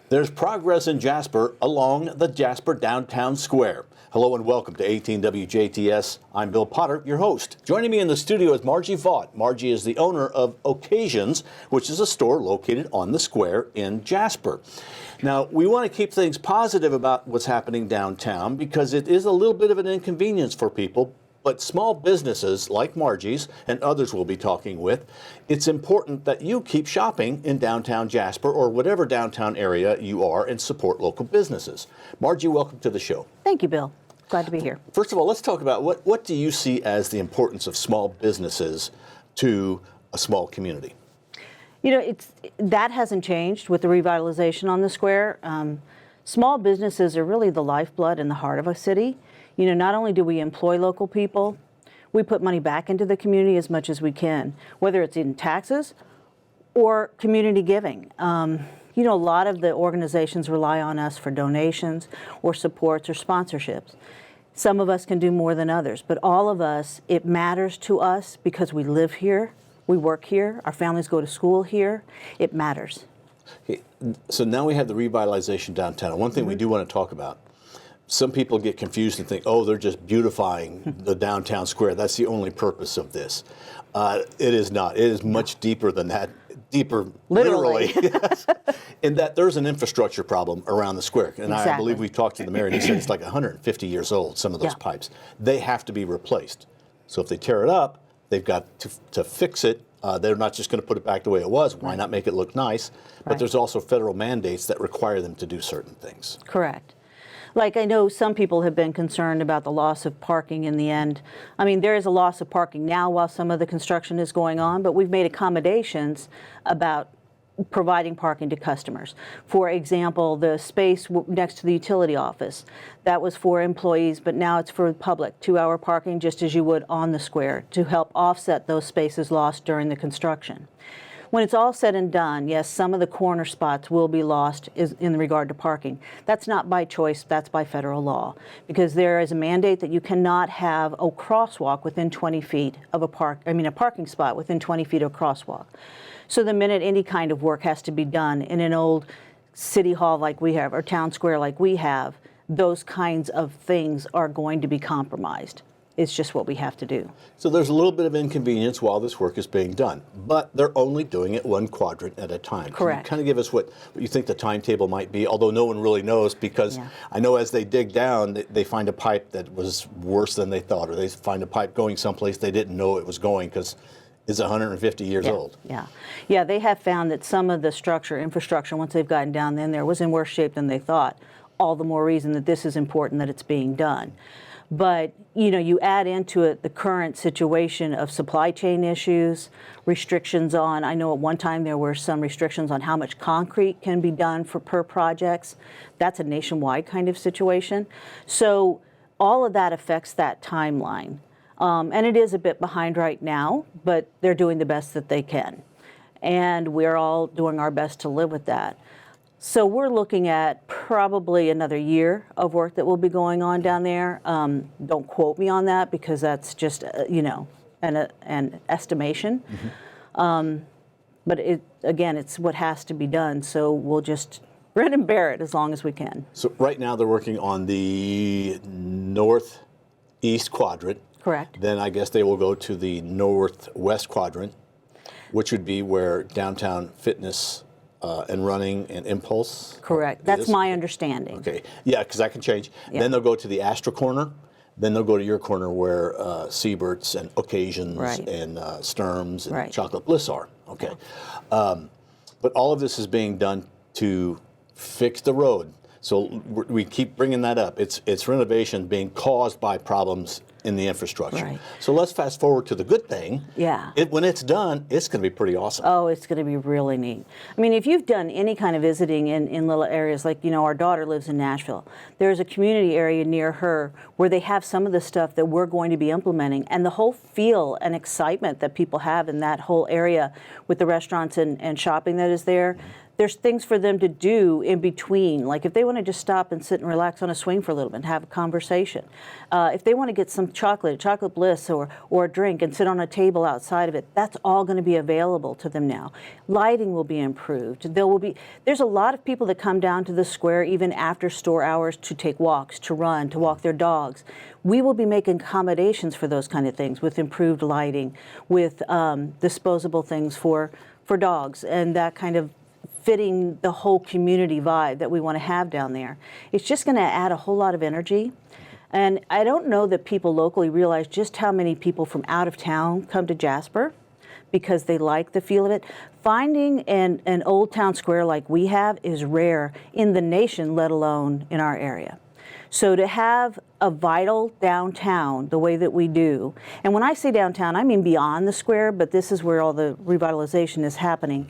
There's progress in Jasper along the Jasper Downtown Square. Hello and welcome to 18 WJTS. I'm Bill Potter, your host. Joining me in the studio is Margie Vaught. Margie is the owner of Occasions, which is a store located on the square in Jasper. Now, we want to keep things positive about what's happening downtown because it is a little bit of an inconvenience for people. But small businesses like Margie's and others we'll be talking with, it's important that you keep shopping in downtown Jasper or whatever downtown area you are and support local businesses. Margie, welcome to the show. Thank you, Bill. Glad to be here. First of all, let's talk about what do you see as the importance of small businesses to a small community? You know, that hasn't changed with the revitalization on the square. Small businesses are really the lifeblood and the heart of a city. You know, not only do we employ local people, we put money back into the community as much as we can, whether it's in taxes or community giving. You know, a lot of the organizations rely on us for donations or supports or sponsorships. Some of us can do more than others, but all of us, it matters to us because we live here, we work here, our families go to school here. It matters. Okay. So now we have the revitalization downtown. One thing we do want to talk about. Some people get confused and think, oh, they're just beautifying the downtown square. That's the only purpose of this. It is not. It is much deeper than that. Deeper, literally. Yes, in that there's an infrastructure problem around the square. And Exactly. I believe we talked to the mayor, and he said it's like 150 years old, some of those pipes. They have to be replaced. So if they tear it up, they've got to fix it. They're not just going to put it back the way it was. Why not make it look nice? But there's also federal mandates that require them to do certain things. Correct. Like I know some people have been concerned about the loss of parking in the end. I mean, there is a loss of parking now while some of the construction is going on, but we've made accommodations about providing parking to customers. For example, the space next to the utility office, that was for employees, but now it's for the public, 2-hour parking just as you would on the square to help offset those spaces lost during the construction. When it's all said and done, yes, some of the corner spots will be lost in regard to parking. That's not by choice, that's by federal law, because there is a mandate that you cannot have a crosswalk within 20 feet of a parking spot within 20 feet of a crosswalk. So the minute any kind of work has to be done in an old city hall like we have, or town square like we have, those kinds of things are going to be compromised. It's just what we have to do. So there's a little bit of inconvenience while this work is being done, but they're only doing it one quadrant at a time. Correct. Can you kind of give us what you think the timetable might be, although no one really knows, because I know as they dig down, they find a pipe that was worse than they thought, or they find a pipe going someplace they didn't know it was going because it's 150 years old. Yeah, they have found that some of the infrastructure, once they've gotten down in there, was in worse shape than they thought. All the more reason that this is important that it's being done. But, you know, you add into it the current situation of supply chain issues, restrictions on, I know at one time there were some restrictions on how much concrete can be done per projects. That's a nationwide kind of situation. So all of that affects that timeline. And it is a bit behind right now, but they're doing the best that they can. And we're all doing our best to live with that. So we're looking at probably another year of work that will be going on down there. Don't quote me on that because that's just, you know, an estimation. But again, it's what has to be done. So we'll just grin and bear it as long as we can. So right now they're working on the northeast quadrant. Correct. Then I guess they will go to the northwest quadrant, which would be where downtown fitness and running and impulse. Correct. That's my understanding. Okay. Yeah, because that can change. Yeah. Then they'll go to the Astra corner. Then they'll go to your corner where Siebert's and Occasions and Sturm's and Chocolate Bliss are. Okay. But all of this is being done to fix the road. So we keep bringing that up. It's renovation being caused by problems in the infrastructure. Right. So let's fast forward to the good thing. Yeah. When it's done, it's going to be pretty awesome. Oh, it's going to be really neat. I mean, if you've done any kind of visiting in little areas, like, you know, our daughter lives in Nashville. There's a community area near her where they have some of the stuff that we're going to be implementing. And the whole feel and excitement that people have in that whole area with the restaurants and shopping that is there, there's things for them to do in between. Like if they want to just stop and sit and relax on a swing for a little bit and have a conversation. If they want to get some chocolate bliss or a drink and sit on a table outside of it, that's all going to be available to them now. Lighting will be improved. There's a lot of people that come down to the square even after store hours to take walks, to run, to walk their dogs. We will be making accommodations for those kind of things with improved lighting, with disposable things for dogs, and that kind of fitting the whole community vibe that we want to have down there. It's just going to add a whole lot of energy. And I don't know that people locally realize just how many people from out of town come to Jasper because they like the feel of it. Finding an old town square like we have is rare in the nation, let alone in our area. So to have a vital downtown the way that we do, and when I say downtown, I mean beyond the square, but this is where all the revitalization is happening.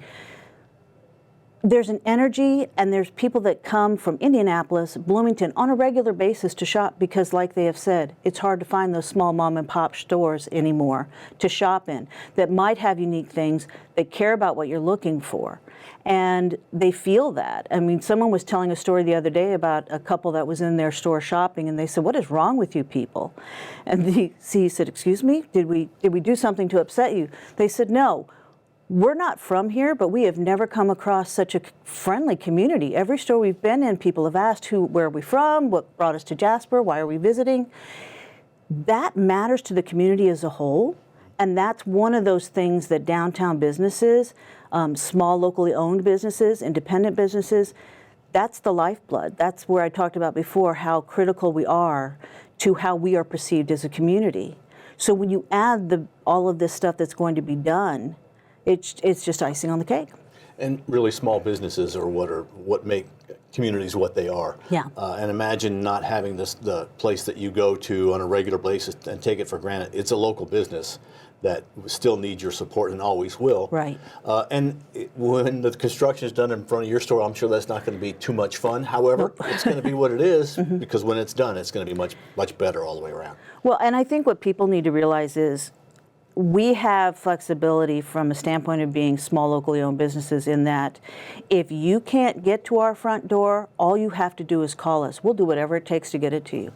There's an energy, and there's people that come from Indianapolis, Bloomington on a regular basis to shop because, like they have said, it's hard to find those small mom and pop stores anymore to shop in that might have unique things, that care about what you're looking for. And they feel that. I mean, someone was telling a story the other day about a couple that was in their store shopping, and they said, "What is wrong with you people?" And he said, "Excuse me, did we do something to upset you?" They said, "No. We're not from here, but we have never come across such a friendly community. Every store we've been in, people have asked, where are we from? What brought us to Jasper? Why are we visiting?" That matters to the community as a whole, and that's one of those things that downtown businesses, small locally owned businesses, independent businesses, that's the lifeblood. That's where I talked about before how critical we are to how we are perceived as a community. So when you add all of this stuff that's going to be done, it's just icing on the cake. And really, small businesses are what make communities what they are. Yeah. And imagine not having the place that you go to on a regular basis and take it for granted. It's a local business that still needs your support and always will. Right. When the construction is done in front of your store, I'm sure that's not going to be too much fun. However, it's going to be what it is because when it's done, it's going to be much, much better all the way around. Well, and I think what people need to realize is we have flexibility from a standpoint of being small locally owned businesses in that if you can't get to our front door, all you have to do is call us. We'll do whatever it takes to get it to you.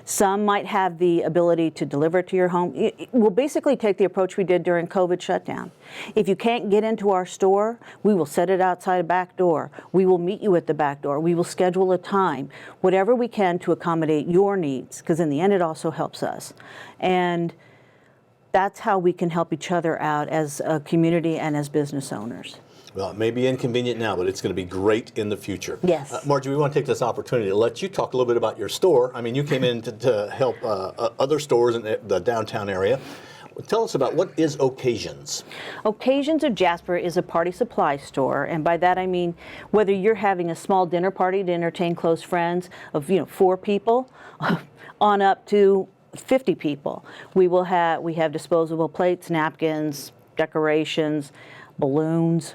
Some might have the ability to deliver it to your home. We'll basically take the approach we did during COVID shutdown. If you can't get into our store, we will set it outside a back door. We will meet you at the back door. We will schedule a time, whatever we can to accommodate your needs, because in the end it also helps us. And that's how we can help each other out as a community and as business owners. Well, it may be inconvenient now, but it's going to be great in the future. Yes. Margie, we want to take this opportunity to let you talk a little bit about your store. I mean, you came in to help other stores in the downtown area. Tell us about what is Occasions. Occasions of Jasper is a party supply store, and by that I mean whether you're having a small dinner party to entertain close friends of 4 people on up to 50 people. We have disposable plates, napkins, decorations, balloons,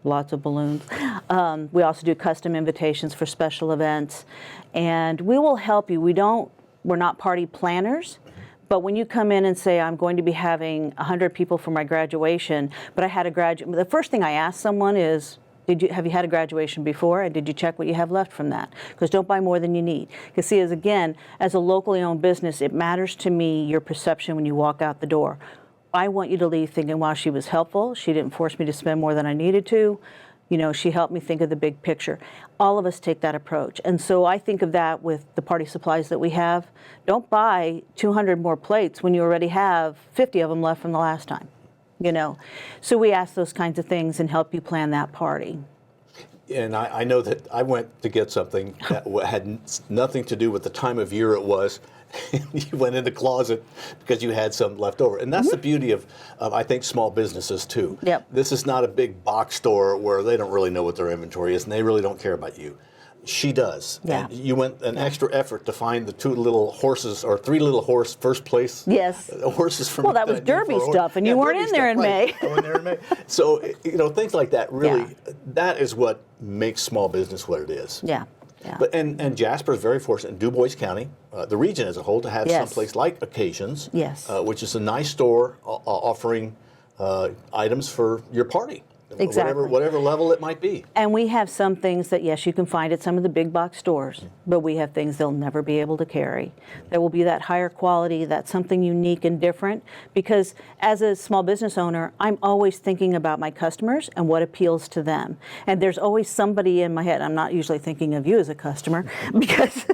lots of balloons. We also do custom invitations for special events, and we will help you. We're not party planners, but when you come in and say, I'm going to be having 100 people for my graduation, but I had the first thing I ask someone is, have you had a graduation before, and did you check what you have left from that? Because don't buy more than you need. Because see, as a locally owned business, it matters to me your perception when you walk out the door. I want you to leave thinking, wow, she was helpful. She didn't force me to spend more than I needed to. She helped me think of the big picture. All of us take that approach. And so I think of that with the party supplies that we have. Don't buy 200 more plates when you already have 50 of them left from the last time. So we ask those kinds of things and help you plan that party. And I know that I went to get something that had nothing to do with the time of year it was. You went in the closet because you had some left over. And that's the beauty of, I think, small businesses, too. Yep. This is not a big box store where they don't really know what their inventory is, and they really don't care about you. She does. Yeah. And you went an extra effort to find the 2 little horses, or 3 little horse first place. Yes. Horses from. Well, that was Derby stuff, and you weren't in there in May. I wasn't there in May. So things like that really, that is what makes small business what it is. Yeah. Yeah. But and Jasper is very fortunate in Du Bois County, the region as a whole, to have someplace like Occasions, yes, which is a nice store offering items for your party. Exactly. Whatever level it might be. And we have some things that, yes, you can find at some of the big box stores, but we have things they'll never be able to carry. There will be that higher quality, that's something unique and different, because as a small business owner, I'm always thinking about my customers and what appeals to them. And there's always somebody in my head. I'm not usually thinking of you as a customer because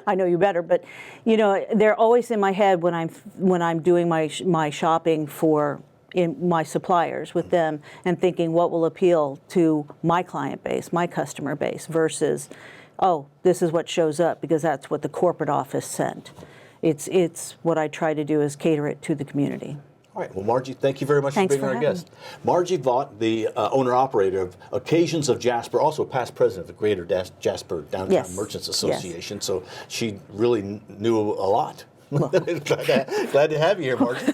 I know you better, but you know, they're always in my head when I'm doing my shopping in my suppliers with them and thinking what will appeal to my client base, my customer base, versus, oh, this is what shows up because that's what the corporate office sent. It's what I try to do is cater it to the community. All right. Well, Margie, thank you very much Thanks for being for our having guest. Margie Vaught, the owner-operator of Occasions of Jasper, also past president of the Greater Jasper Downtown Yes. Merchants Association, so she really knew a lot. Glad to have you here, Margie.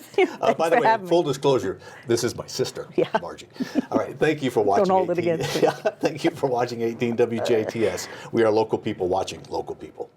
By the way, full disclosure, this is my sister, Margie. All right, thank you for watching. Don't hold it against me. Thank you for watching 18 WJTS. We are local people watching local people.